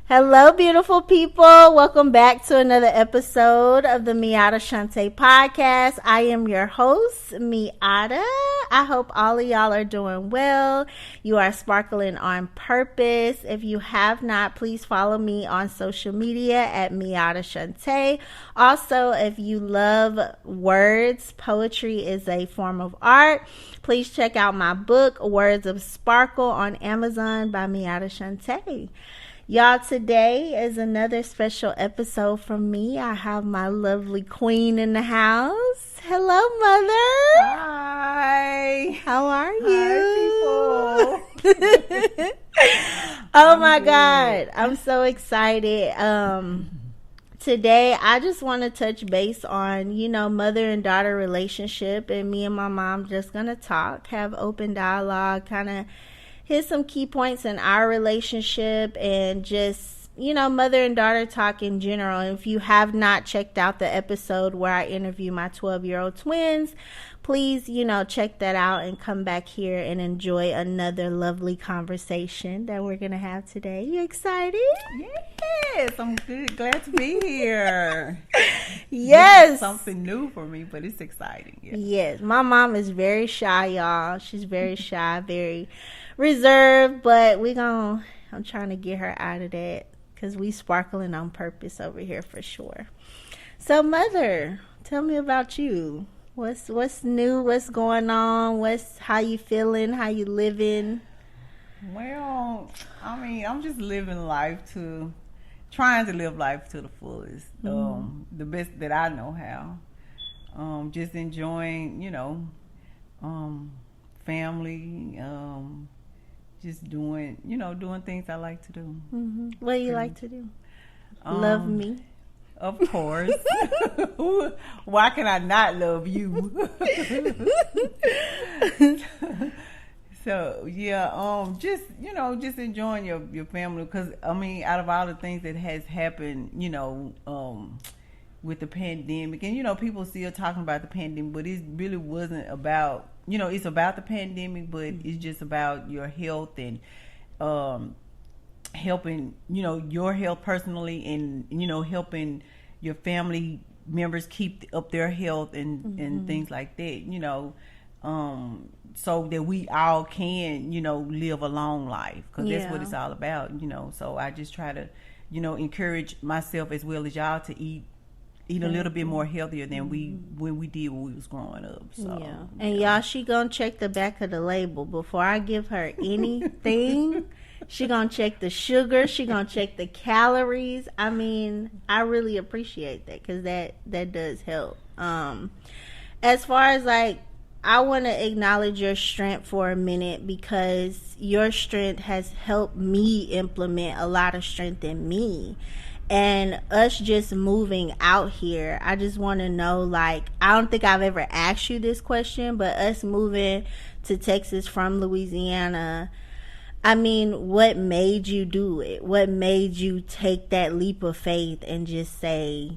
Hello, beautiful people. Welcome back to another episode of the Miata Shante podcast. I am your host, Miata. I hope all of y'all are doing well. You are sparkling on purpose. If you have not, please follow me on social media at Miata Shante. Also, if you love words, poetry is a form of art. Please check out my book, Words of Sparkle, on Amazon by Miata Shante. Y'all, today is another special episode from me. I have my lovely queen in the house. Hello, mother. Hi. How are you? Hi, people. Oh my God. I'm so excited. Today, I just want to touch base on, mother and daughter relationship. And me and my mom just going to talk, have open dialogue, kind of hit some key points in our relationship and just, mother and daughter talk in general. And if you have not checked out the episode where I interview my 12-year-old twins, please, check that out and come back here and enjoy another lovely conversation that we're going to have today. You excited? Yes, I'm good. Glad to be here. Yes. This is something new for me, but it's exciting. Yeah. Yes. My mom is very shy, y'all. She's very shy, very reserved, but I'm trying to get her out of that because we sparkling on purpose over here for sure. So, mother, tell me about you. What's new? What's going on? How you feeling? How you living? Well, I'm just trying to live life to the fullest, the best that I know how. Just enjoying, family, just doing things I like to do. Mm-hmm. What do you like to do? Love me. Of course. Why can I not love you? So yeah, just enjoying your family, because out of all the things that has happened, with the pandemic, and people still talking about the pandemic, but it really wasn't about, it's about the pandemic, but it's just about your health and helping your health personally, and helping your family members keep up their health and things like that, so that we all can live a long life, because that's what it's all about. So I just try to encourage myself as well as y'all to eat a little bit more healthier than when we did when we was growing up. So and y'all, she gonna check the back of the label before I give her anything. She gonna check the sugar. She gonna check the calories. I really appreciate that, because that does help. As far as I want to acknowledge your strength for a minute, because your strength has helped me implement a lot of strength in me. And us just moving out here, I just want to know, I don't think I've ever asked you this question, but us moving to Texas from Louisiana, what made you do it? What made you take that leap of faith and just say,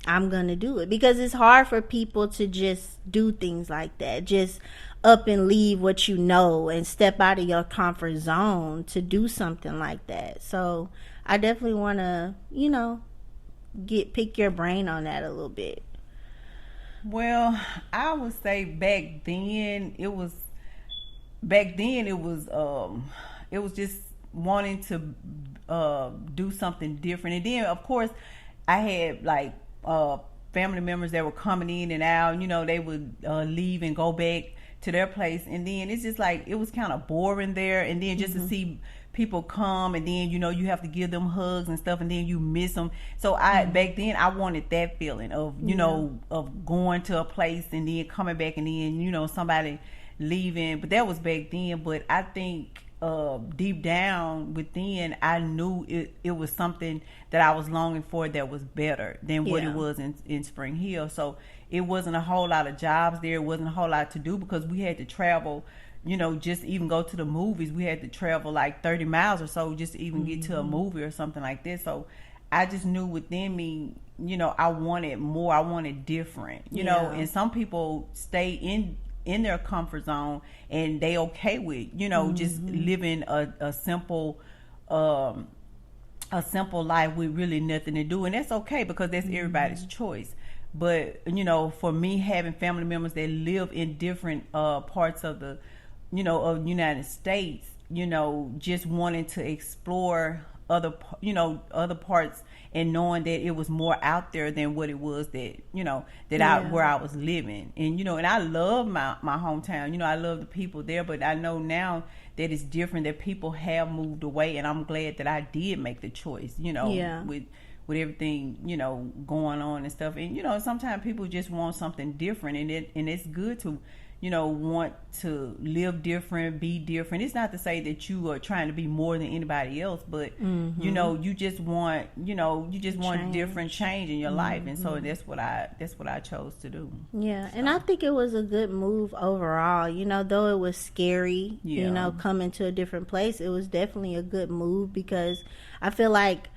I'm going to do it? Because it's hard for people to just do things like that. Just up and leave what you know and step out of your comfort zone to do something like that. So I definitely want to, pick your brain on that a little bit. Well, I would say back then it was just wanting to do something different. And then of course I had family members that were coming in and out, they would leave and go back to their place, and then it's just it was kind of boring there. And then just to see people come, and then you have to give them hugs and stuff, and then you miss them. So back then I wanted that feeling of of going to a place and then coming back, and then somebody leaving. But that was back then. But I think deep down within, I knew it was something that I was longing for that was better than what it was in Spring Hill. So it wasn't a whole lot of jobs there. It wasn't a whole lot to do, because we had to travel, just even go to the movies. We had to travel 30 miles or so just to even get to a movie or something like this. So I just knew within me, I wanted more. I wanted different, and some people stay in their comfort zone and they okay with just living a simple a simple life with really nothing to do, and that's okay because that's everybody's choice. But for me, having family members that live in different parts of the of United States, just wanting to explore other parts, and knowing that it was more out there than what it was that where I was living. And and I love my hometown. I love the people there, but I know now that it's different, that people have moved away, and I'm glad that I did make the choice, with everything, going on and stuff. And sometimes people just want something different, and it's good to want to live different, be different. It's not to say that you are trying to be more than anybody else, but you just want different change in your life. And so that's what I chose to do. Yeah. And I think it was a good move overall, though it was scary, coming to a different place. It was definitely a good move, because I feel like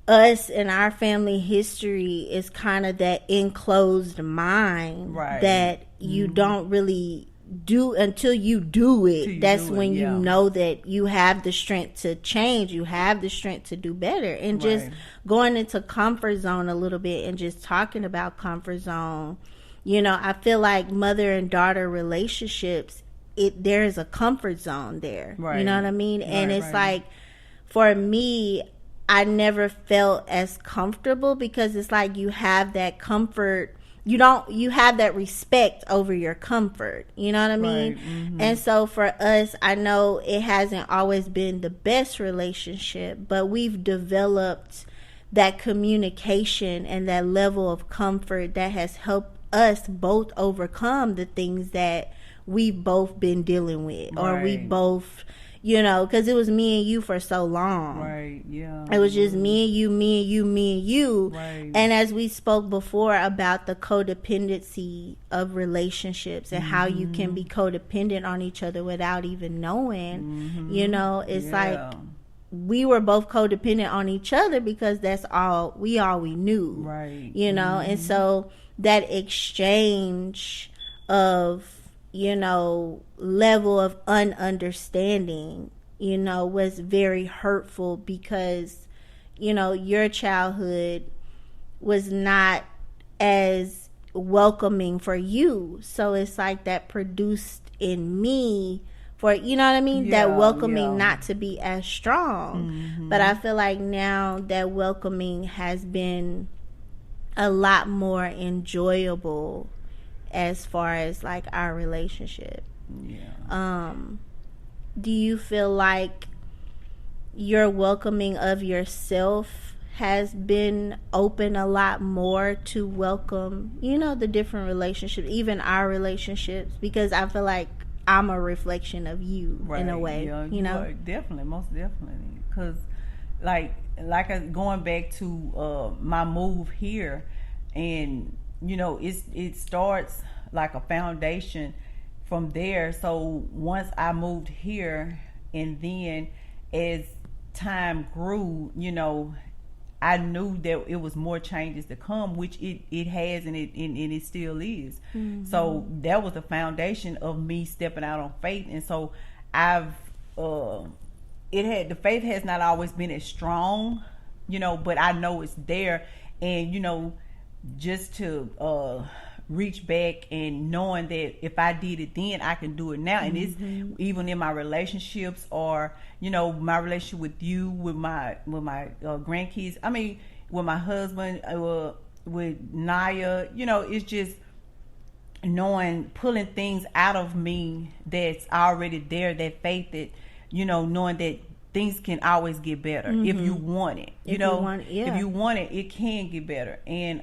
us and our family history is kind of that enclosed mind, right, that you don't really do until you do it. That's when you know that you have the strength to change, you have the strength to do better. And just going into comfort zone a little bit, and just talking about comfort zone, I feel like mother and daughter relationships, there is a comfort zone there, right. You know what I mean? And it's like, for me, I never felt as comfortable, because it's like you have that comfort. You have that respect over your comfort. You know what I mean? Right. Mm-hmm. And so for us, I know it hasn't always been the best relationship, but we've developed that communication and that level of comfort that has helped us both overcome the things that we've both been dealing with, or we both, because it was me and you for so long. Right, yeah. It was just me and you, me and you, me and you. Right. And as we spoke before about the codependency of relationships, and how you can be codependent on each other without even knowing, it's like we were both codependent on each other, because that's all we knew. Right. And so that exchange of level of ununderstanding, was very hurtful, because, your childhood was not as welcoming for you. So it's like that produced in me for, that welcoming not to be as strong. But I feel like now that welcoming has been a lot more enjoyable as far as like our relationship. Do you feel like your welcoming of yourself has been open a lot more to welcome, the different relationships, even our relationships? Because I feel like I'm a reflection of you, in a way. Definitely, most definitely. Because like going back to my move here, and it starts like a foundation from there. So once I moved here, and then as time grew, I knew that it was more changes to come, which it has, and it still is. So that was the foundation of me stepping out on faith. And so the faith has not always been as strong, but I know it's there. And just to reach back, and knowing that if I did it then, I can do it now. And it's even in my relationships, or my relationship with you, with my grandkids, I mean with my husband, with Naya, it's just pulling things out of me that's already there, that faith, that knowing that things can always get better if you want it. If you want it, it can get better, and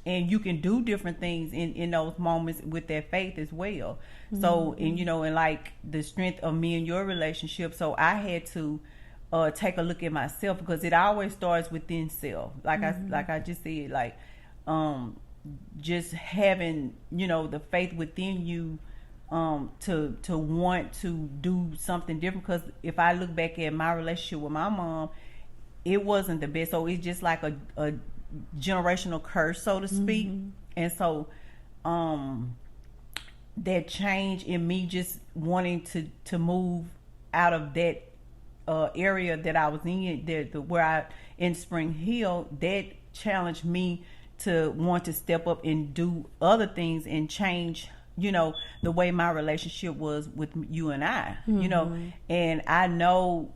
you can do different things in those moments with that faith as well. So, and and like the strength of me and your relationship. So I had to take a look at myself, because it always starts within self. Like I just said, like just having the faith within you. To want to do something different. Because if I look back at my relationship with my mom, it wasn't the best. So it's just like a generational curse, so to speak. And so that change in me just wanting to move out of that area that I was in, where I in Spring Hill, that challenged me to want to step up and do other things and change, the way my relationship was with you and I, and I know,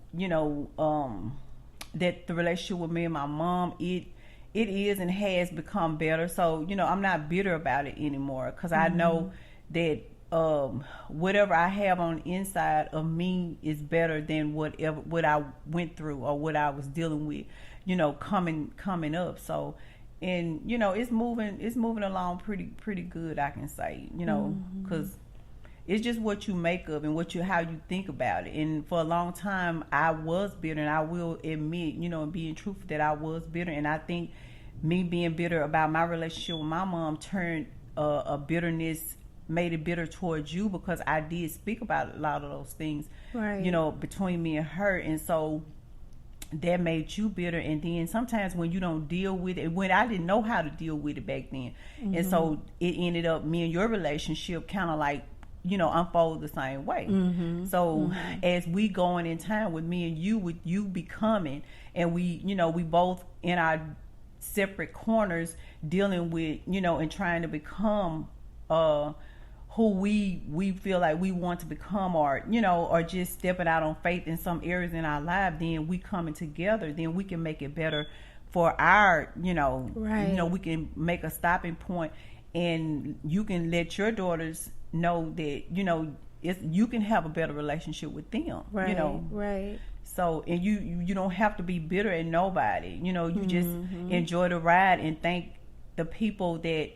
that the relationship with me and my mom, it is and has become better. So, I'm not bitter about it anymore, because I know that whatever I have on the inside of me is better than what I went through or what I was dealing with, coming up. So, and it's moving along pretty good, I can say, because it's just what you make of and how you think about it. And for a long time I was bitter, and I will admit, and being truthful, that I was bitter. And I think me being bitter about my relationship with my mom turned a bitterness, made it bitter towards you, because I did speak about a lot of those things, right, between me and her. And so that made you bitter. And then sometimes when you don't deal with it, when I didn't know how to deal with it back then, and so it ended up, me and your relationship kind of like, unfold the same way. So as we going in time with me and you, with you becoming, and we both in our separate corners dealing with, and trying to become who we feel like we want to become, or or just stepping out on faith in some areas in our life, then we coming together, then we can make it better for our, right, we can make a stopping point, and you can let your daughters know that, you can have a better relationship with them, right, right. So, and you don't have to be bitter at nobody, you just enjoy the ride and thank the people that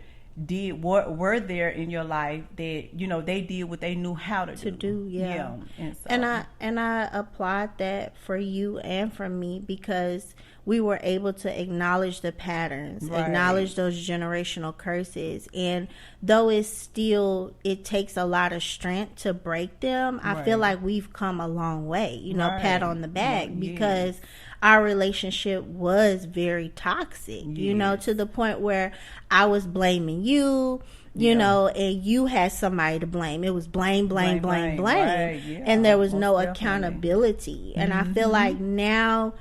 were there in your life, that they did what they knew how to do. Yeah. And, so, and I applaud that for you and for me, because we were able to acknowledge the patterns, right, acknowledge those generational curses. And though it takes a lot of strength to break them, I feel like we've come a long way, right, pat on the back, yeah, because our relationship was very toxic, to the point where I was blaming you, and you had somebody to blame. It was blame. Right, yeah, and there was no definitely accountability. And I feel like now,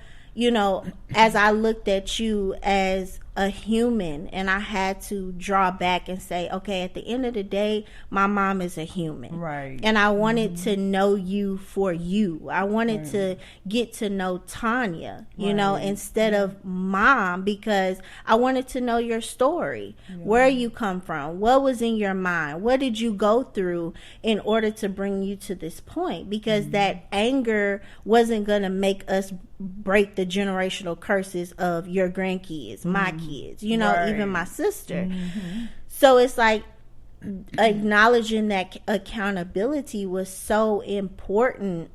as I looked at you as a human, and I had to draw back and say, okay, at the end of the day, my mom is a human. Right. And I wanted to know you for you. I wanted to get to know Tanya, instead of mom, because I wanted to know your story, where you come from, what was in your mind, what did you go through in order to bring you to this point, because that anger wasn't going to make us break the generational curses of your grandkids, my kids, even my sister. So it's like acknowledging that accountability was so important.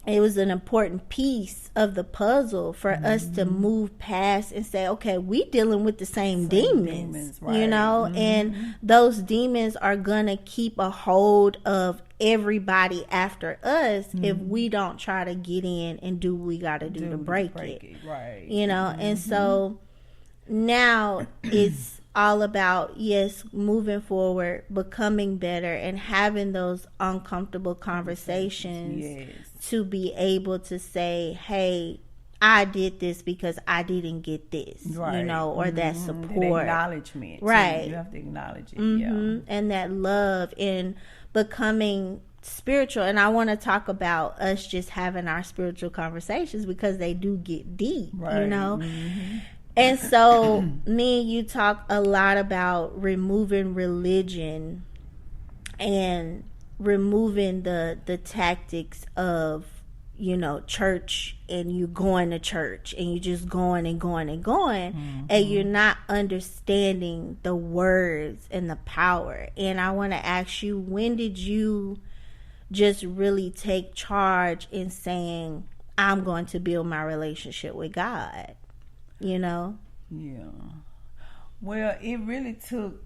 It was an important piece of the puzzle for us to move past and say, okay, we dealing with the same demons, right. And those demons are gonna keep a hold of everybody after us if we don't try to get in and do what we got to do to break it. Right. And so now it's all about, moving forward, becoming better, and having those uncomfortable conversations to be able to say, hey, I did this because I didn't get this, or that support. That acknowledgement. Right. You have to acknowledge it. And that love, and becoming spiritual. And I want to talk about us just having our spiritual conversations, because they do get deep, And so me and you talk a lot about removing religion and removing the tactics of, church, and you going to church and you just going and going and going, and you're not understanding the words and the power. And I want to ask you, when did you just really take charge in saying, I'm going to build my relationship with God? Yeah. Well, it really took,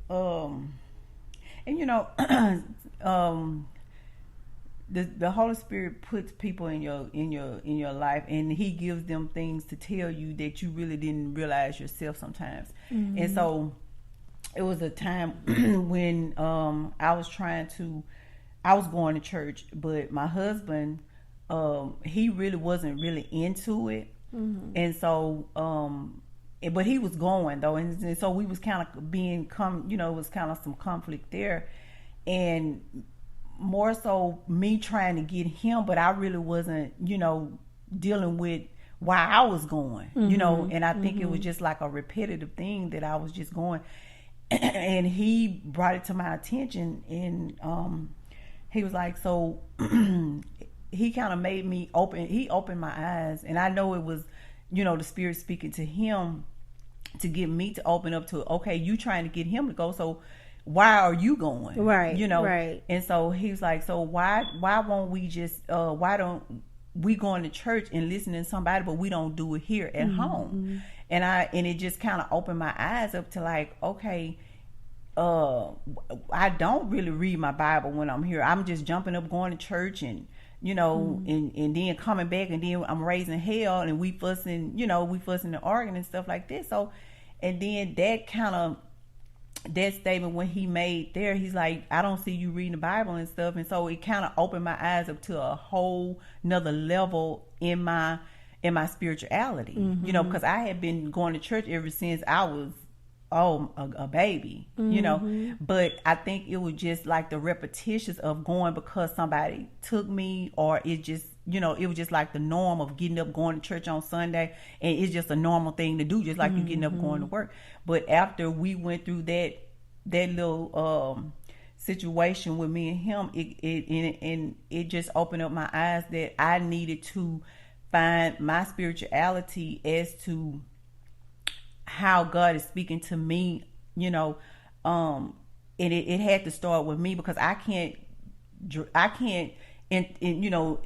the Holy Spirit puts people in your life, and He gives them things to tell you that you really didn't realize yourself sometimes. And so it was a time when I was going to church, but my husband he really wasn't really into it. And so but he was going though, and so we was kind of it was kind of some conflict there, and more so me trying to get him, but I really wasn't, dealing with why I was going, and I think it was just like a repetitive thing that I was just going. And he brought it to my attention, and he was like, so he kind of made me opened my eyes, and I know it was, the Spirit speaking to him to get me to open up to, okay, you trying to get him to go, so why are you going? Right. Right. And so he was like, so why won't we just, why don't we go into church and listen to somebody, but we don't do it here at home? And it just kind of opened my eyes up to like, okay, I don't really read my Bible when I'm here. I'm just jumping up, going to church, and and then coming back, and then I'm raising hell, and we fussing and arguing and stuff like this. So, and then that statement when he made there, he's like, I don't see you reading the Bible and stuff. And so it kind of opened my eyes up to a whole nother level in my spirituality, because I had been going to church ever since I was a baby, but I think it was just like the repetitions of going because somebody took me, or it just, it was just like the norm of getting up, going to church on Sunday, and it's just a normal thing to do, just like you getting up, going to work. But after we went through that little situation with me and him, it just opened up my eyes that I needed to find my spirituality as to how God is speaking to me, and it had to start with me, because I can't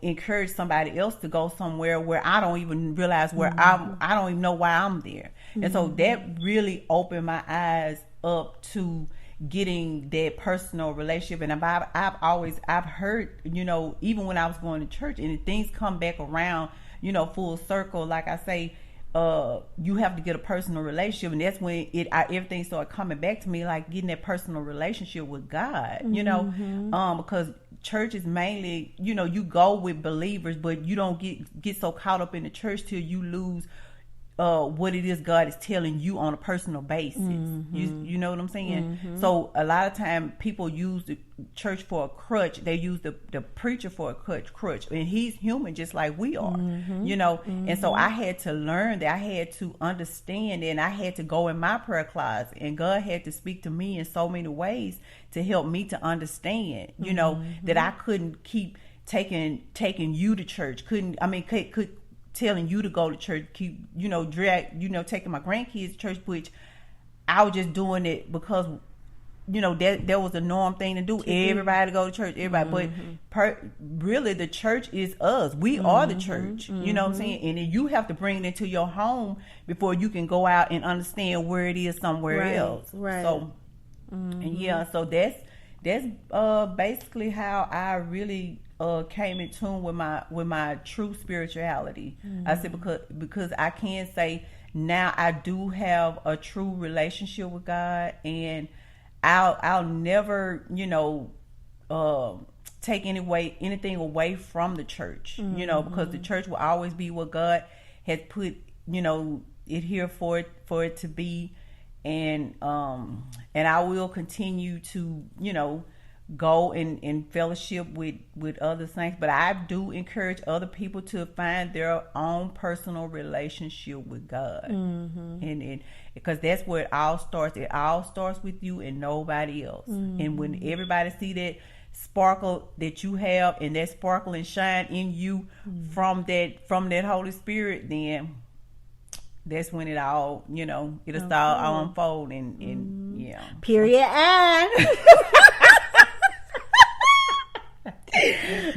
encourage somebody else to go somewhere where I don't even realize where I don't even know why I'm there. And so that really opened my eyes up to getting that personal relationship. And I've heard, even when I was going to church, and things come back around, full circle, like I say, you have to get a personal relationship, and that's when everything started coming back to me, like getting that personal relationship with God, because church is mainly, you go with believers, but you don't get so caught up in the church till you lose what it is God is telling you on a personal basis. You know what I'm saying? So a lot of time people use the church for a crutch. They use the preacher for a crutch, and he's human just like we are, and so I had to learn that. I had to understand, and I had to go in my prayer closet, and God had to speak to me in so many ways to help me to understand, that I couldn't keep taking you to church. Could telling you to go to church, keep, taking my grandkids to church, which I was just doing it because, that was a norm thing to do. Everybody to go to church, everybody. But really, the church is us. We are the church. You know what I'm saying? And then you have to bring it into your home before you can go out and understand where it is somewhere else. Right. So, and so that's basically how I really came in tune with my true spirituality. I said because I can say now I do have a true relationship with God, and I'll never take anything away from the church, because the church will always be what God has put it here for it to be, and I will continue to go in fellowship with other saints, but I do encourage other people to find their own personal relationship with God, and because that's where it all starts. It all starts with you and nobody else. And when everybody see that sparkle that you have, and that sparkle and shine in you from that Holy Spirit, then that's when it all it'll start all unfold and period.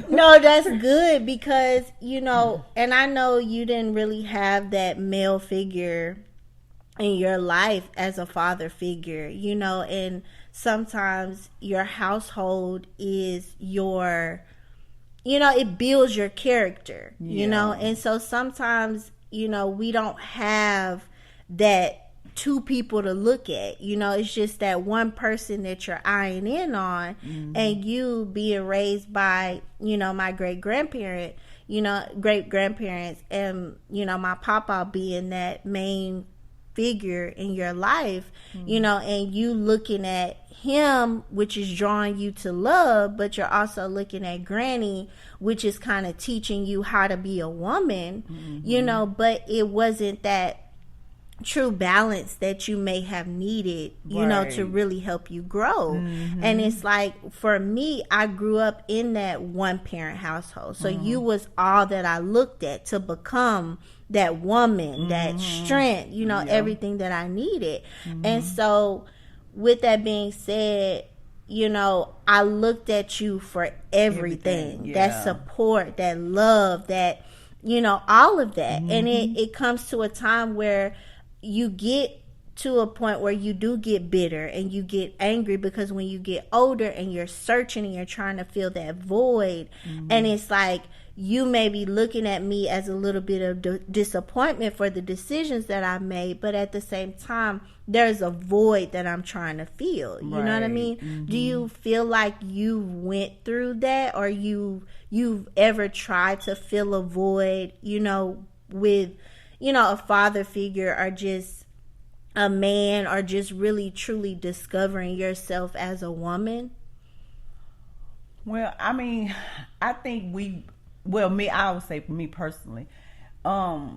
No, that's good, because and I know you didn't really have that male figure in your life as a father figure, and sometimes your household is your it builds your character, and so sometimes we don't have that two people to look at, it's just that one person that you're eyeing in on. And you being raised by my great grandparent, great grandparents, and my papa being that main figure in your life, and you looking at him, which is drawing you to love, but you're also looking at granny, which is kind of teaching you how to be a woman, but it wasn't that true balance that you may have needed, to really help you grow. And it's like, for me, I grew up in that one parent household. So you was all that I looked at to become that woman, that strength, everything that I needed. And so with that being said, I looked at you for everything. That support, that love, that, all of that. And it comes to a time where you get to a point where you do get bitter and you get angry, because when you get older and you're searching and you're trying to fill that void, and it's like, you may be looking at me as a little bit of disappointment for the decisions that I made, but at the same time, there's a void that I'm trying to fill. You know what I mean? Do you feel like you went through that, or you've ever tried to fill a void, with, a father figure, or just a man, or just really truly discovering yourself as a woman? Well, I mean, I think I would say for me personally, I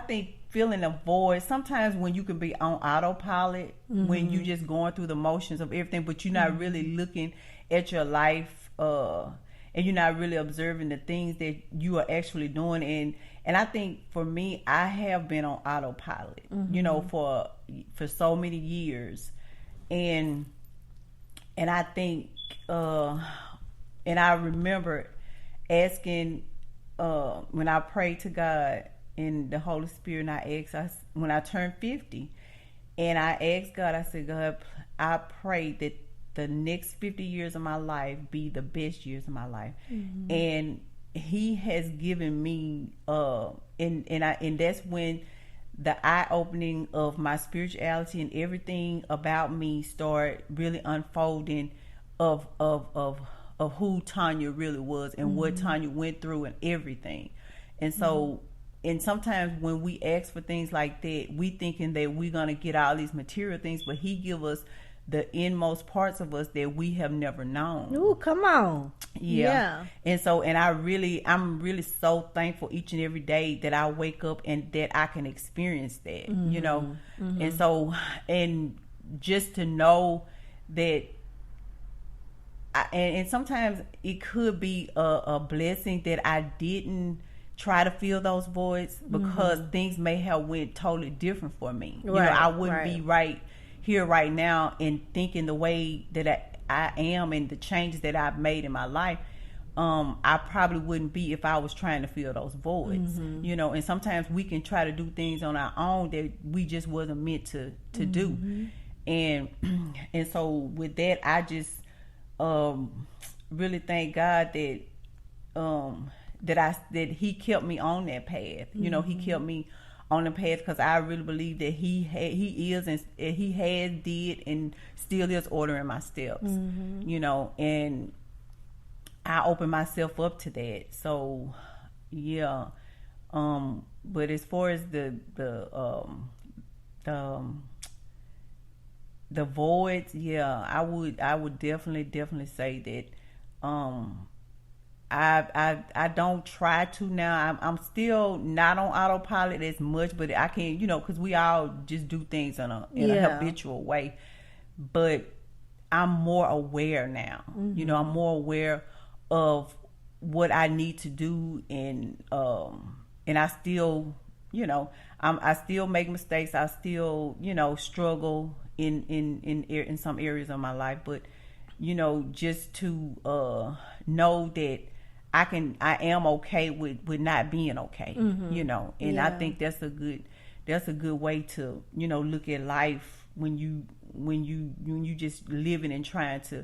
think filling a void, sometimes when you can be on autopilot, when you just going through the motions of everything, but you're not really looking at your life, and you're not really observing the things that you are actually doing. And I think for me, I have been on autopilot, for so many years. And I think, and I remember asking, when I prayed to God in the Holy Spirit, and I asked, when I turned 50, and I asked God, I said, God, I pray that the next 50 years of my life be the best years of my life. And He has given me, and that's when the eye opening of my spirituality and everything about me start really unfolding of who Tanya really was, and what Tanya went through and everything. And so, and sometimes when we ask for things like that, we thinking that we're going to get all these material things, but He give us the inmost parts of us that we have never known. Ooh, come on. Yeah. And so, and I'm really so thankful each and every day that I wake up and that I can experience that, And so, and just to know that, and sometimes it could be a blessing that I didn't try to fill those voids, because things may have went totally different for me. I wouldn't be right here right now and thinking the way that I am and the changes that I've made in my life. I probably wouldn't be if I was trying to fill those voids, and sometimes we can try to do things on our own that we just wasn't meant to do. And so with that, I just really thank God that He kept me on that path. He kept me on the path, because I really believe that He is and He has did and still is ordering my steps. And I open myself up to that. So yeah. But as far as the voids, I would definitely say that I don't try to now. I'm still not on autopilot as much, but I can, because we all just do things in a habitual way. But I'm more aware now. I'm more aware of what I need to do, and I still, I still make mistakes. I still, struggle in some areas of my life, but just to know that I am okay with not being okay, and I think that's a good way to, look at life when you just living and trying to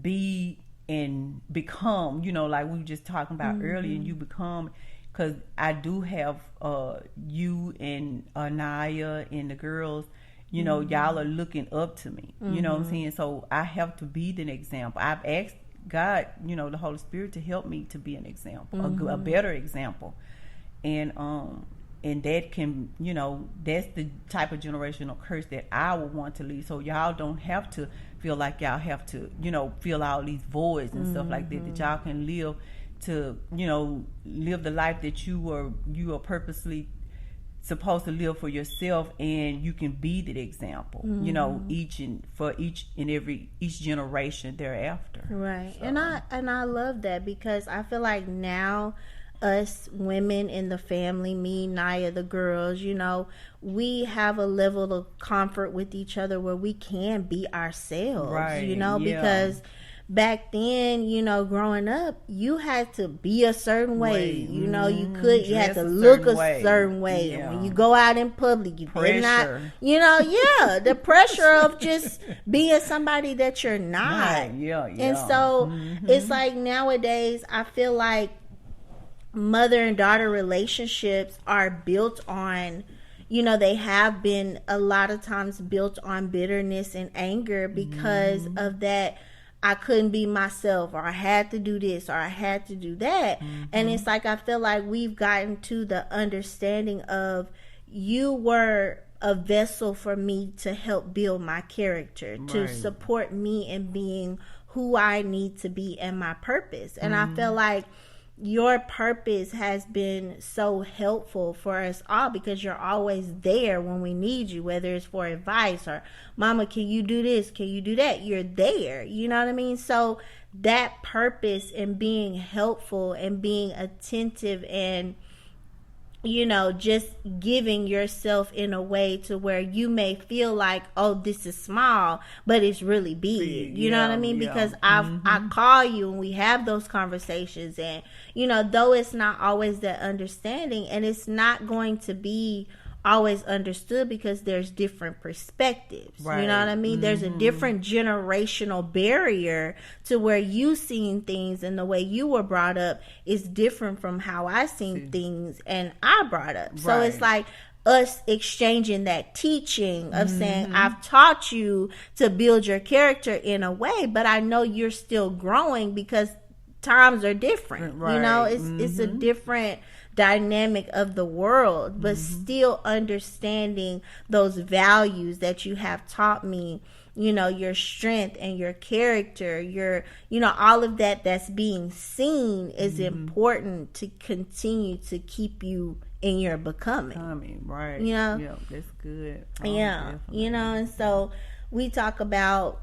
be and become, like we were just talking about earlier, and you become, because I do have you and Anaya and the girls, you know, y'all are looking up to me. You know what I'm saying? So I have to be the example. I've asked God, you know, the Holy Spirit to help me to be an example, a better example. And that can, you know, that's the type of generational curse that I would want to leave. So y'all don't have to feel like y'all have to, you know, fill all these voids and stuff like that. That y'all can live to, you know, live the life that you are purposely supposed to live for yourself, and you can be the example, you know, each generation thereafter. Right. So. And I love that, because I feel like now us women in the family, me, Naya, the girls, you know, we have a level of comfort with each other where we can be ourselves, right, you know, because back then, you know, growing up, you had to be a certain way. You know, you had to look a certain way. Yeah. When you go out in public, you did not, you know, the pressure of just being somebody that you're not. And so it's like nowadays, I feel like mother and daughter relationships are built on, you know, they have been a lot of times built on bitterness and anger because of that. I couldn't be myself, or I had to do this, or I had to do that. And it's like, I feel like we've gotten to the understanding of, you were a vessel for me to help build my character, to support me in being who I need to be and my purpose. And I feel like your purpose has been so helpful for us all, because you're always there when we need you, whether it's for advice or, mama, can you do this? Can you do that? You're there. You know what I mean? So that purpose and being helpful and being attentive and, you know, just giving yourself in a way to where you may feel like, oh, this is small, but it's really big. You know what I mean? Because I call you and we have those conversations, and, you know, though it's not always that understanding, and it's not going to be always understood because there's different perspectives. You know what I mean? There's a different generational barrier to where you seen things, and the way you were brought up is different from how I seen things and I brought up. So it's like us exchanging that teaching of saying, I've taught you to build your character in a way, but I know you're still growing because times are different. You know, it's a different dynamic of the world, but still understanding those values that you have taught me, you know, your strength and your character, your, you know, all of that that's being seen is important to continue to keep you in your becoming. Right. You know? Yeah, that's good. Definitely. You know, and so we talk about,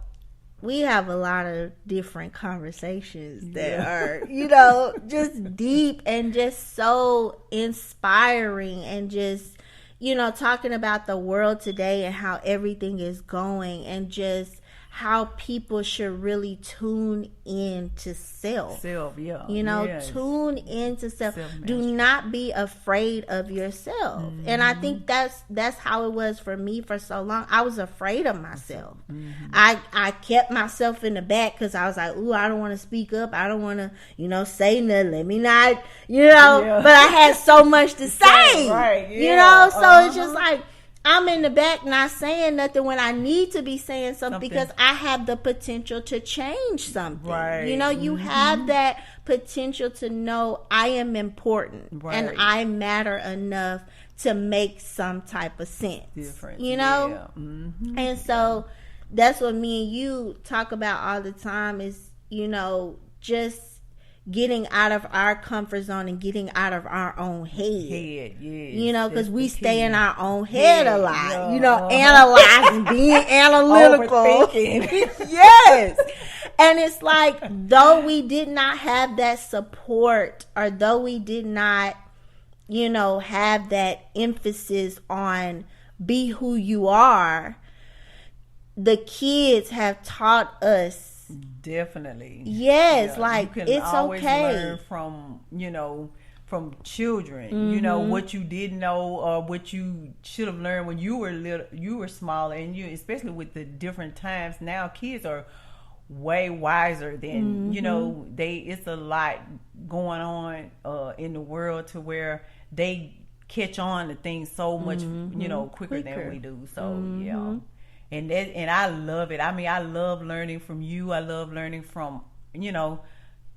we have a lot of different conversations that are, you know, just deep and just so inspiring, and just, you know, talking about the world today and how everything is going, and just how people should really tune in to self. You know, tune into self. Do not be afraid of yourself. And I think that's how it was for me for so long. I was afraid of myself. I kept myself in the back because I was like, ooh, I don't want to speak up. I don't want to, you know, say nothing. Let me not, you know, but I had so much to say. You know, so it's just like, I'm in the back not saying nothing when I need to be saying something because I have the potential to change something. You know, you have that potential to know I am important and I matter enough to make some type of sense. You know? And so that's what me and you talk about all the time is, you know, just getting out of our comfort zone and getting out of our own head. You know, because we stay in our own head a lot. You know, analyzing, being analytical. Yes. And it's like, though we did not have that support, or though we did not, you know, have that emphasis on be who you are, the kids have taught us. Definitely. Yes, like, you can it's always okay. learn from, you know, from children. You know, what you didn't know or what you should have learned when you were little, you were smaller, and you, especially with the different times now, kids are way wiser than, you know, it's a lot going on in the world to where they catch on to things so much, quicker than we do. So yeah, and I love it. I mean, I love learning from you. I love learning from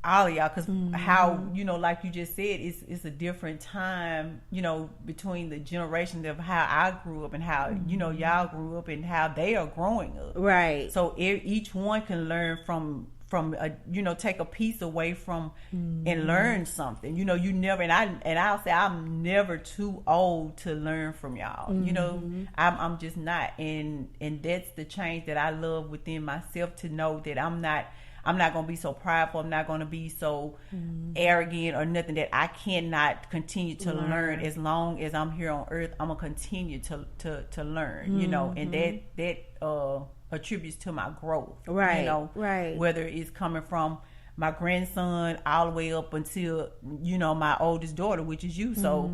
all of y'all, because how like you just said, it's a different time, between the generations of how I grew up and how y'all grew up and how they are growing up. Right. So each one can learn from take a piece away from and learn something. You never, and I'll say I'm never too old to learn from y'all. I'm just not, and that's the change that I love within myself, to know that I'm not going to be so prideful. I'm not going to be so arrogant or nothing, that I cannot continue to learn. As long as I'm here on earth, I'm going to continue to learn, and that attributes to my growth. Right. Right. Whether it's coming from my grandson all the way up until, my oldest daughter, which is you. So,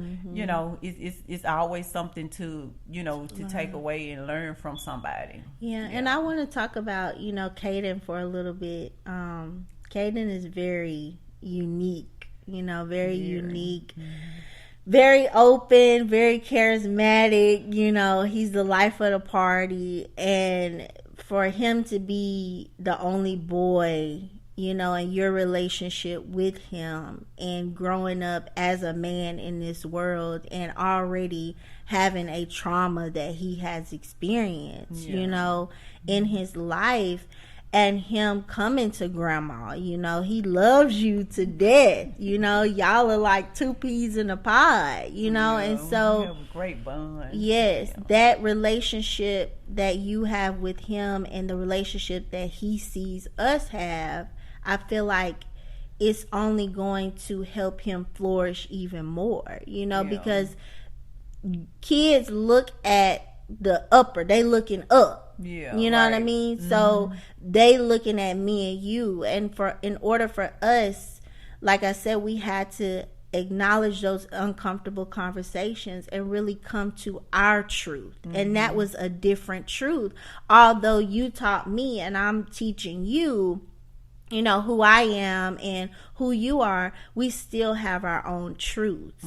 it's always something to, to take away and learn from somebody. Yeah. And I want to talk about, Kaden for a little bit. Kaden is very unique, very unique. Very open, very charismatic, he's the life of the party. And for him to be the only boy, and your relationship with him, and growing up as a man in this world, and already having a trauma that he has experienced, in his life, and him coming to grandma, he loves you to death, y'all are like two peas in a pod, and so we have a great bond. Yes, that relationship that you have with him and the relationship that he sees us have, I feel like it's only going to help him flourish even more, because kids look at the upper, they looking up. Yeah, you know what I mean? So they looking at me and you, and in order for us, like I said, we had to acknowledge those uncomfortable conversations and really come to our truth. And that was a different truth. Although you taught me and I'm teaching you, who I am and who you are, we still have our own truths.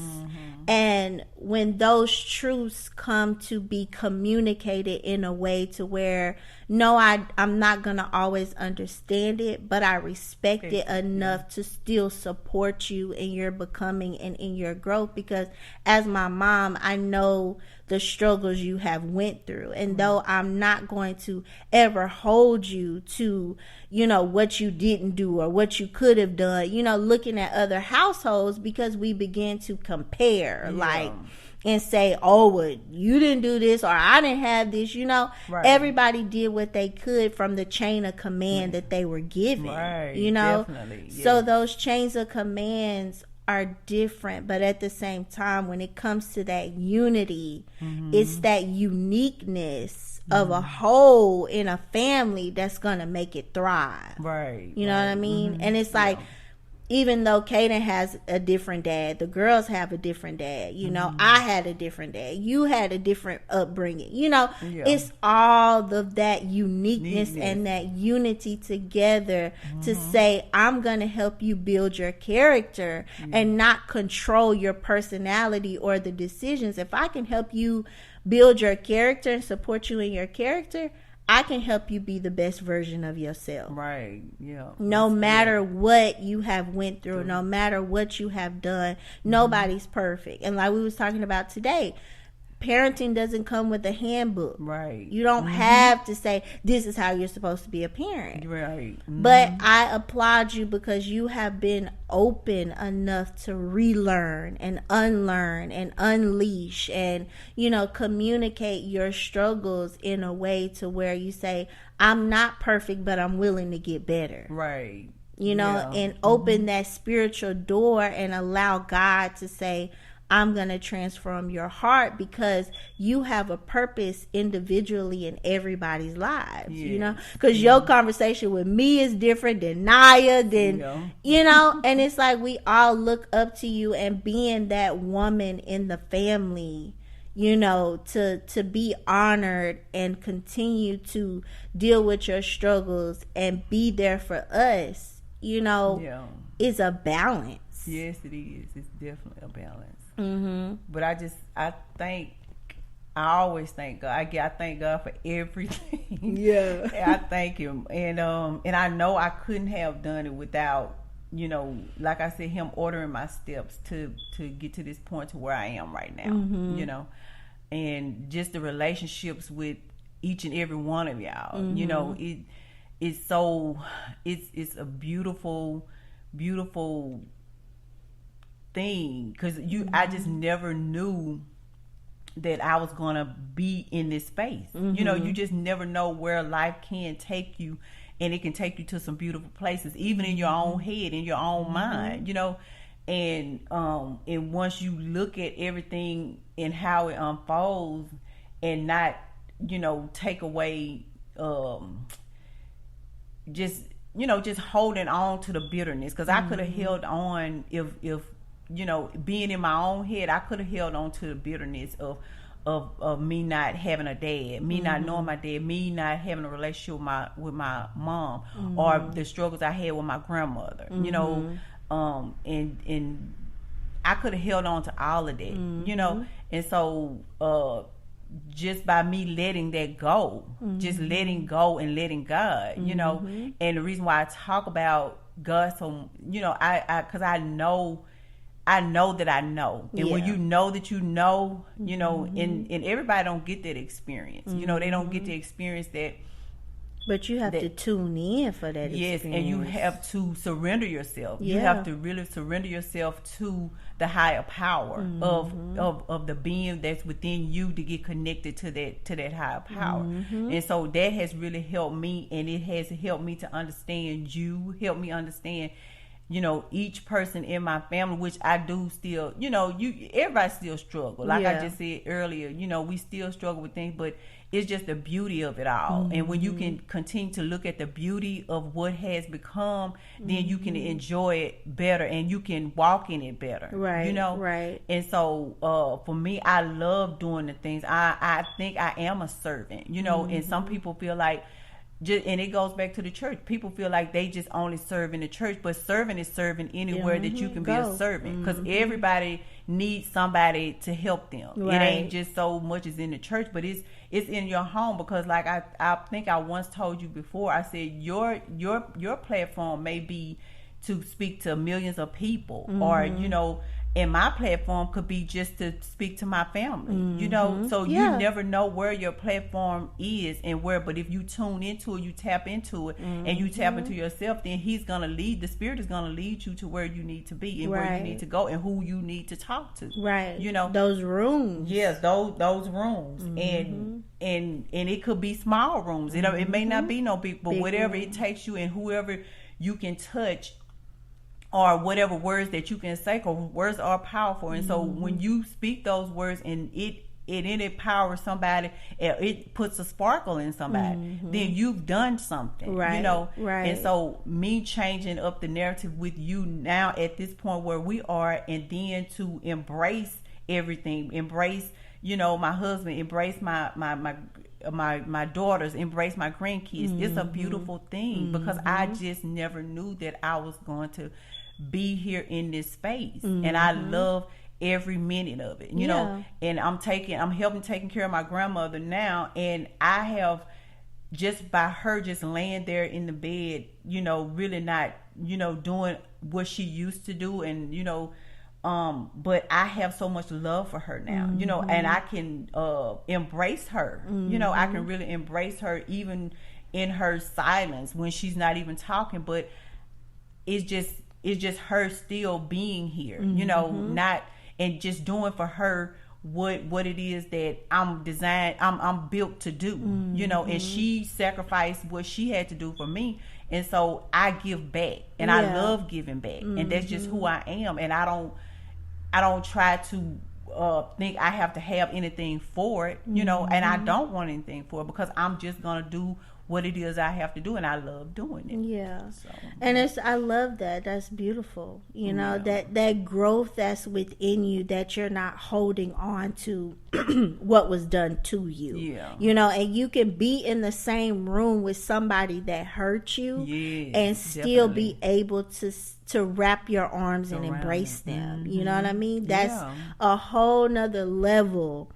And when those truths come to be communicated in a way to where, no, I'm not going to always understand it, but I respect it enough to still support you in your becoming and in your growth, because as my mom, I know the struggles you have went through. And though I'm not going to ever hold you to, what you didn't do or what you could have done, looking at other households, because we begin to compare, and say, oh, well, you didn't do this, or I didn't have this, Right. Everybody did what they could from the chain of command that they were given, Definitely, yes. So those chains of commands are different, but at the same time, when it comes to that unity, it's that uniqueness of a whole in a family that's gonna make it thrive. Right. You know what I mean? And it's like, even though Kaden has a different dad, the girls have a different dad. I had a different dad. You had a different upbringing. It's all of that uniqueness and that unity together to say, I'm going to help you build your character and not control your personality or the decisions. If I can help you build your character and support you in your character, I can help you be the best version of yourself. Right. Yeah. No matter what you have went through, no matter what you have done, nobody's perfect. And like we was talking about today, parenting doesn't come with a handbook. Right. You don't have to say, this is how you're supposed to be a parent. Right. But I applaud you because you have been open enough to relearn and unlearn and unleash and, communicate your struggles in a way to where you say, I'm not perfect, but I'm willing to get better. Right. And open that spiritual door and allow God to say, I'm going to transform your heart, because you have a purpose individually in everybody's lives, because your conversation with me is different than Naya, and it's like we all look up to you, and being that woman in the family, to be honored and continue to deal with your struggles and be there for us, is a balance. Yes, it is. It's definitely a balance. Mm-hmm. But I always thank God. I thank God for everything. Yeah. I thank Him, and I know I couldn't have done it without, like I said, Him ordering my steps to get to this point to where I am right now. Mm-hmm. And just the relationships with each and every one of y'all. Mm-hmm. It's a beautiful, beautiful thing, because I just never knew that I was gonna be in this space. Mm-hmm. You just never know where life can take you, and it can take you to some beautiful places, even in your own head, in your own mind. And once you look at everything and how it unfolds, and not take away just holding on to the bitterness, because I could have held on if being in my own head, I could have held on to the bitterness of me not having a dad, me not knowing my dad, me not having a relationship with my mom, or the struggles I had with my grandmother. And I could have held on to all of that. And so just by me letting that go, just letting go and letting God, and the reason why I talk about God, so because I know that I know. And when you know that and everybody don't get that experience. They don't get to experience that. But you have to tune in for that experience. Yes, and you have to surrender yourself. Yeah. You have to really surrender yourself to the higher power of the being that's within you, to get connected to that higher power. And so that has really helped me, and it has helped me to understand you, help me understand each person in my family, which I do still, everybody still struggle. Like I just said earlier, we still struggle with things, but it's just the beauty of it all. And when you can continue to look at the beauty of what has become, then you can enjoy it better, and you can walk in it better. Right. Right. And so for me, I love doing the things. I think I am a servant, and some people feel like, and it goes back to the church. People feel like they just only serve in the church, but serving is serving anywhere that you can be a servant, because everybody needs somebody to help them. Right. It ain't just so much as in the church, but it's in your home, because like I think I once told you before, I said your platform may be to speak to millions of people, or and my platform could be just to speak to my family, so you never know where your platform is and where, but if you tune into it, you tap into it, and you tap into yourself, then the Spirit is gonna lead you to where you need to be, and where you need to go, and who you need to talk to. Right. Those rooms. Yes, those rooms. And it could be small rooms. It may not be no big, but whatever it takes you, and whoever you can touch, or whatever words that you can say, because words are powerful. And so when you speak those words, and it empowers somebody, it puts a sparkle in somebody, then you've done something. Right. Right. And so me changing up the narrative with you now at this point where we are, and then to embrace everything, embrace my husband, embrace my daughters, embrace my grandkids. It's a beautiful thing, because I just never knew that I was going to be here in this space, and I love every minute of it, and I'm helping taking care of my grandmother now, and I have, just by her just laying there in the bed, really not, doing what she used to do, and but I have so much love for her now, and I can embrace her, I can really embrace her, even in her silence, when she's not even talking, but it's just her still being here, not, and just doing for her what it is that I'm built to do, and she sacrificed what she had to do for me, and so I give back, and I love giving back, and that's just who I am, and I don't try to think I have to have anything for it, and I don't want anything for it, because I'm just gonna do what it is I have to do, and I love doing it. Yeah. So, and I love that. That's beautiful. That growth that's within you, that you're not holding on to what was done to you. Yeah. And you can be in the same room with somebody that hurt you, and still be able to wrap your arms and Around embrace them. them. You know what I mean? That's Yeah. a whole nother level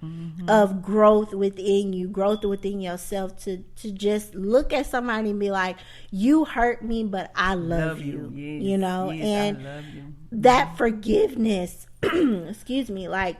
of growth within you, growth within yourself, to just look at somebody and be like, you hurt me, but I love you. Yes. You know, Yes, and I love you. that forgiveness, excuse me, like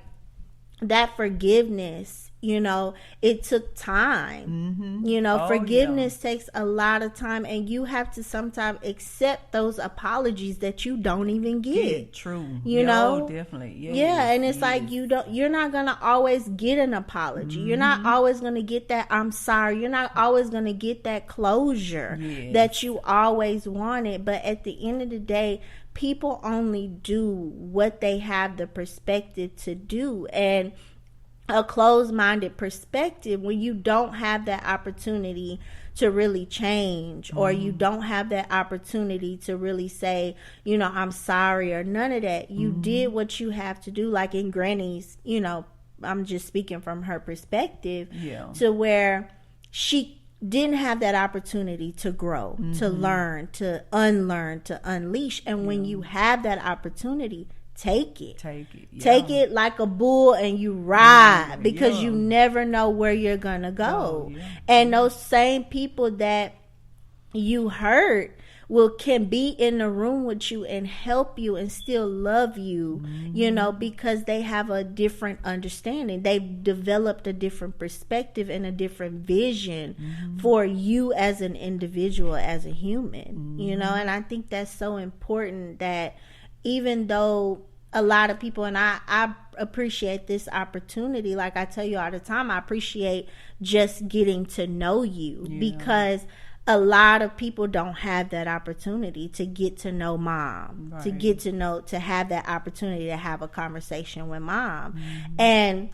that forgiveness, you know, it took time. You know, Oh, forgiveness takes a lot of time, and you have to sometimes accept those apologies that you don't even get. Yeah, true. You know? Oh, definitely. Yes, Yeah, and it's like yes. you're not gonna always get an apology. You're not always gonna get that I'm sorry. You're not always gonna get that closure Yes. that you always wanted. But at the end of the day, people only do what they have the perspective to do. And a closed-minded perspective, when you don't have that opportunity to really change, or you don't have that opportunity to really say, you know, I'm sorry, or none of that. You did what you have to do. Like in Granny's, you know, I'm just speaking from her perspective, Yeah. to where she didn't have that opportunity to grow, to learn, to unlearn, to unleash. And when you have that opportunity, take it. Take it. Yeah. Take it like a bull and you ride, because yeah. you never know where you're gonna go. Oh, yeah. And those same people that you hurt can be in the room with you and help you and still love you, you know, because they have a different understanding. They've developed a different perspective and a different vision for you as an individual, as a human, you know. And I think that's so important, that even though a lot of people, and I appreciate this opportunity, like I tell you all the time, I appreciate just getting to know you, because a lot of people don't have that opportunity to get to know mom, to Right. get to know, to have that opportunity to have a conversation with mom. And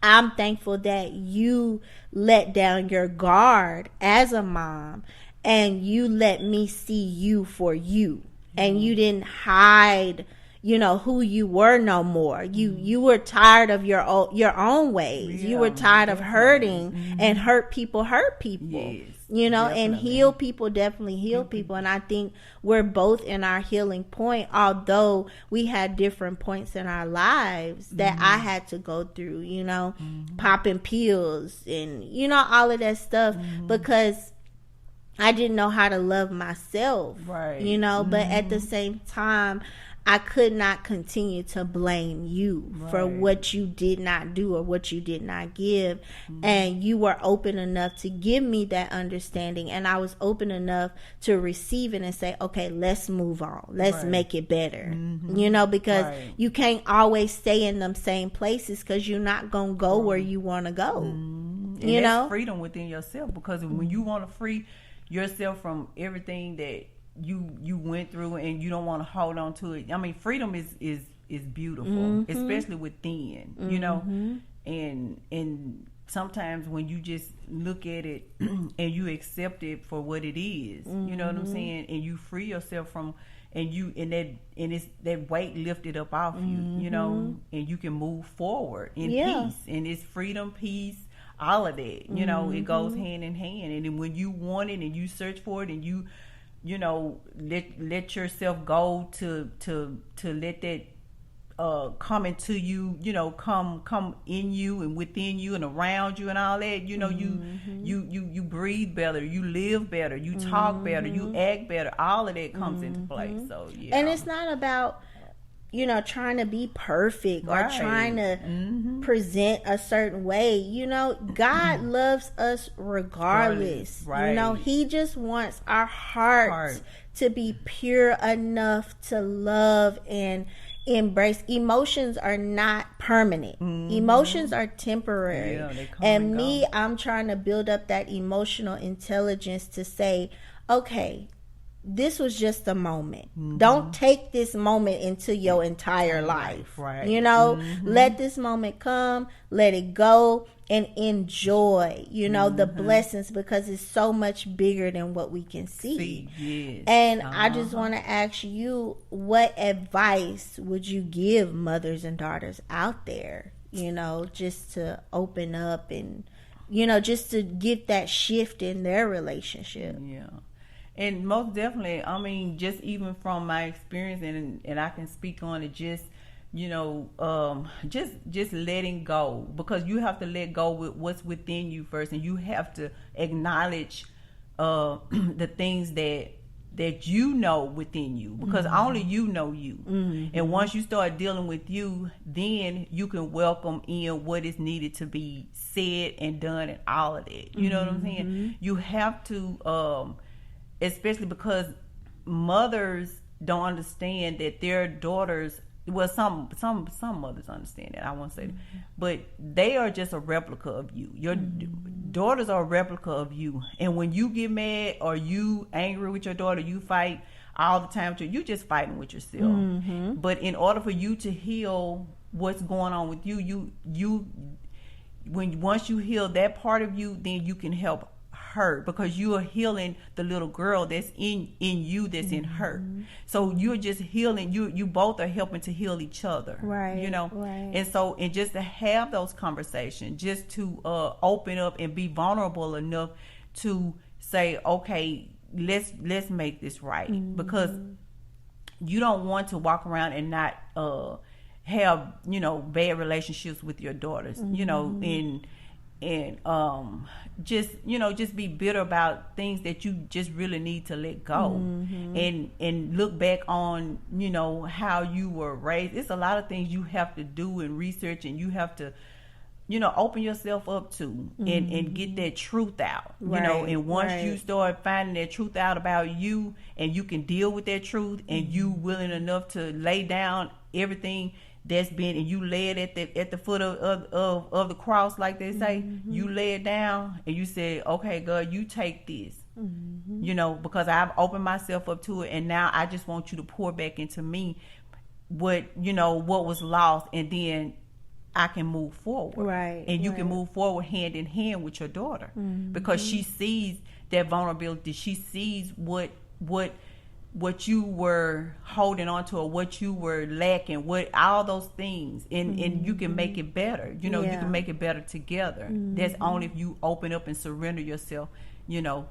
I'm thankful that you let down your guard as a mom, and you let me see you for you, and you didn't hide, you know, who you were no more. You were tired of your own ways. You were Yeah, tired of definitely. hurting, and hurt people. Yes, You know, and definitely. heal people definitely heal people. And I think we're both in our healing point, although we had different points in our lives that I had to go through, you know, popping pills and, you know, all of that stuff, because I didn't know how to love myself, Right. you know, but at the same time, I could not continue to blame you for Right. what you did not do or what you did not give. And you were open enough to give me that understanding, and I was open enough to receive it and say, okay, let's move on. Let's Right. make it better. You know, because Right. you can't always stay in them same places, because you're not going to go where you want to go. And You that's know? freedom within yourself, because when you want to free yourself from everything that you went through, and you don't want to hold on to it. I mean, freedom is beautiful, especially within, you know. And sometimes when you just look at it and you accept it for what it is, you know what I'm saying, and you free yourself from, and it's that weight lifted up off you, you know, and you can move forward in peace. And it's freedom, peace, all of that, you know, it goes hand in hand. And then when you want it and you search for it, and you know, let yourself go to let that come into you, you know, come in you and within you and around you and all that, you know, you breathe better, you live better, you talk better, you act better, all of that comes into play. So yeah. And it's not about, you know, trying to be perfect or Right. trying to present a certain way. You know, God loves us regardless. Right. You know, He just wants our hearts to be pure enough to love and embrace. Emotions are not permanent. Emotions are temporary. Yeah, they come and and me, go. I'm trying to build up that emotional intelligence to say, okay, this was just a moment. Don't take this moment into your entire life. Right. You know, let this moment come, let it go, and enjoy, you know, the blessings, because it's so much bigger than what we can see. Yes. And I just want to ask you, what advice would you give mothers and daughters out there, you know, just to open up and, you know, just to get that shift in their relationship? Yeah. And most definitely, I mean, just even from my experience, and I can speak on it, just just letting go, because you have to let go with what's within you first, and you have to acknowledge the things that you know within you, because only you know you. And once you start dealing with you, then you can welcome in what is needed to be said and done and all of that. You know what I'm saying? You have to, especially because mothers don't understand that their daughters, well, some mothers understand that, I won't say that, but they are just a replica of you. Your daughters are a replica of you, and when you get mad or you angry with your daughter, you fight all the time with you just fighting with yourself. But in order for you to heal what's going on with you, once you heal that part of you, then you can help her, because you are healing the little girl that's in you, that's in her. So you're just healing, you both are helping to heal each other, right? Right. And just to have those conversations, just to open up and be vulnerable enough to say, okay, let's make this right, because you don't want to walk around and not have bad relationships with your daughters, and just be bitter about things that you just really need to let go, and look back on how you were raised. It's a lot of things you have to do and research, and you have to open yourself up to, and get that truth out, and once you start finding that truth out about you, and you can deal with that truth, and you willing enough to lay down everything that's been, and you lay it at the foot of the cross, like they say, you lay it down, and you say, okay, God, you take this, because I've opened myself up to it, and now I just want you to pour back into me what was lost, and then I can move forward, right? And you can move forward hand in hand with your daughter, because she sees that vulnerability, she sees what you were holding on to, or what you were lacking, what all those things, and you can make it better. You can make it better together. That's only if you open up and surrender yourself, to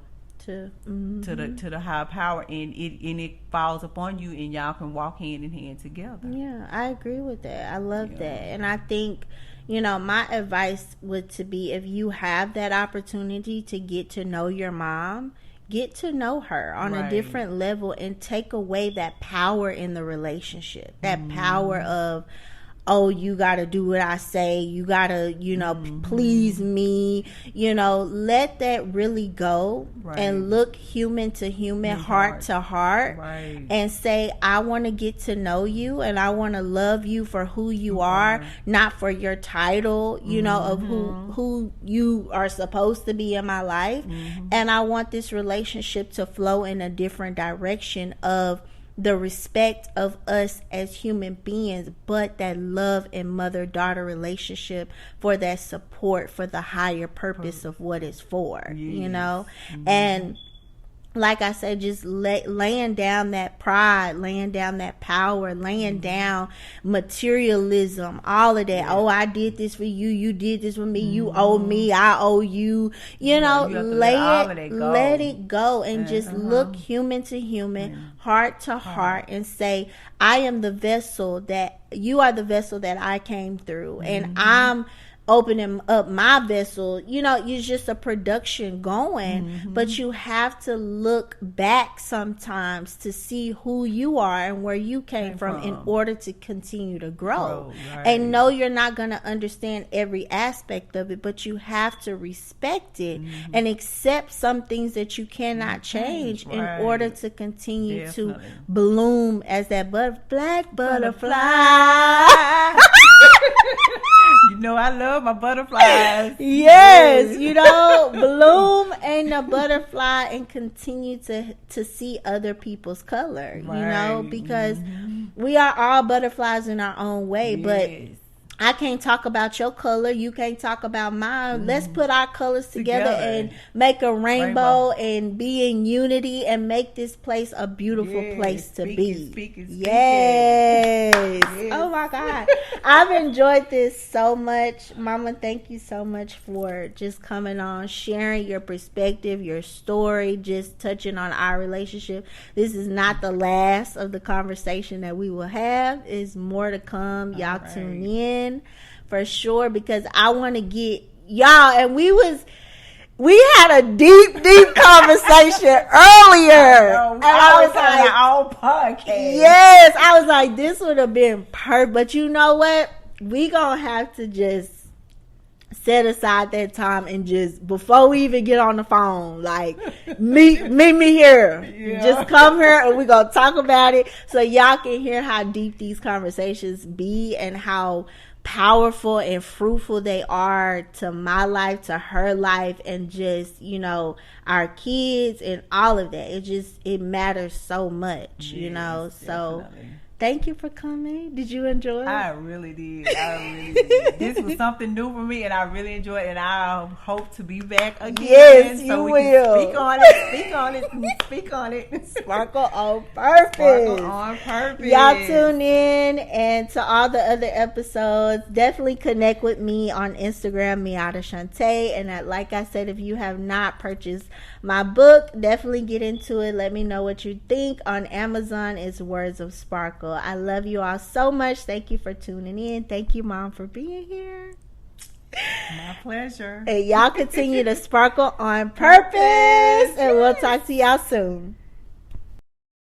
the higher power, and it falls upon you, and y'all can walk hand in hand together. Yeah, I agree with that. I love that. And I think my advice would to be, if you have that opportunity to get to know your mom, get to know her on a different level, and take away that power in the relationship, that power of, oh, you gotta do what I say, you gotta please me, let that really go, and look human to human, heart to heart, and say, I want to get to know you, and I want to love you for who you are, not for your title, of who you are supposed to be in my life. And I want this relationship to flow in a different direction of the respect of us as human beings, but that love and mother-daughter relationship for that support, for the higher purpose of what it's for, And like I said, just laying down that pride, laying down that power, laying down materialism, all of that. Oh, I did this for you, you did this for me, you owe me, I owe you. Let it go, and just look human to human, heart to heart, and say, I am the vessel that you are, the vessel that I came through, and I'm opening up my vessel. It's just a production going, but you have to look back sometimes to see who you are and where you came from in order to continue to grow. And no, you're not going to understand every aspect of it, but you have to respect it and accept some things that you cannot change in order to continue to bloom as that black butterfly. I love my butterflies. Yes, bloom and the butterfly, and continue to see other people's color, because we are all butterflies in our own way, but I can't talk about your color. You can't talk about mine. Let's put our colors together and make a rainbow and be in unity and make this place a beautiful place to be. Yes. Oh my God. I've enjoyed this so much. Mama, thank you so much for just coming on, sharing your perspective, your story, just touching on our relationship. This is not the last of the conversation that we will have. There's more to come. Y'all tune in for sure, because I want to get y'all, and we had a deep conversation earlier. And I was like, our own podcast. Yes, I was like, this would have been perfect. But you know what? We gonna have to just set aside that time and just, before we even get on the phone, like, meet me here. Yeah. Just come here and we gonna talk about it so y'all can hear how deep these conversations be and how powerful and fruitful they are to my life, to her life, and just, you know, our kids and all of that. It matters so much, yes, you know. So definitely. Thank you for coming. Did you enjoy it? I really did. This was something new for me, and I really enjoyed it, and I hope to be back again. Yes, so you we will. Can speak on it. Sparkle on purpose. Sparkle on purpose. Y'all tune in, and to all the other episodes, definitely connect with me on Instagram, Miata Shantae. And like I said, if you have not purchased my book, definitely get into it. Let me know what you think. On Amazon, it's Words of Sparkle. I love you all so much. Thank you for tuning in. Thank you, Mom, for being here. My pleasure. And y'all continue to sparkle on purpose. And we'll talk to y'all soon.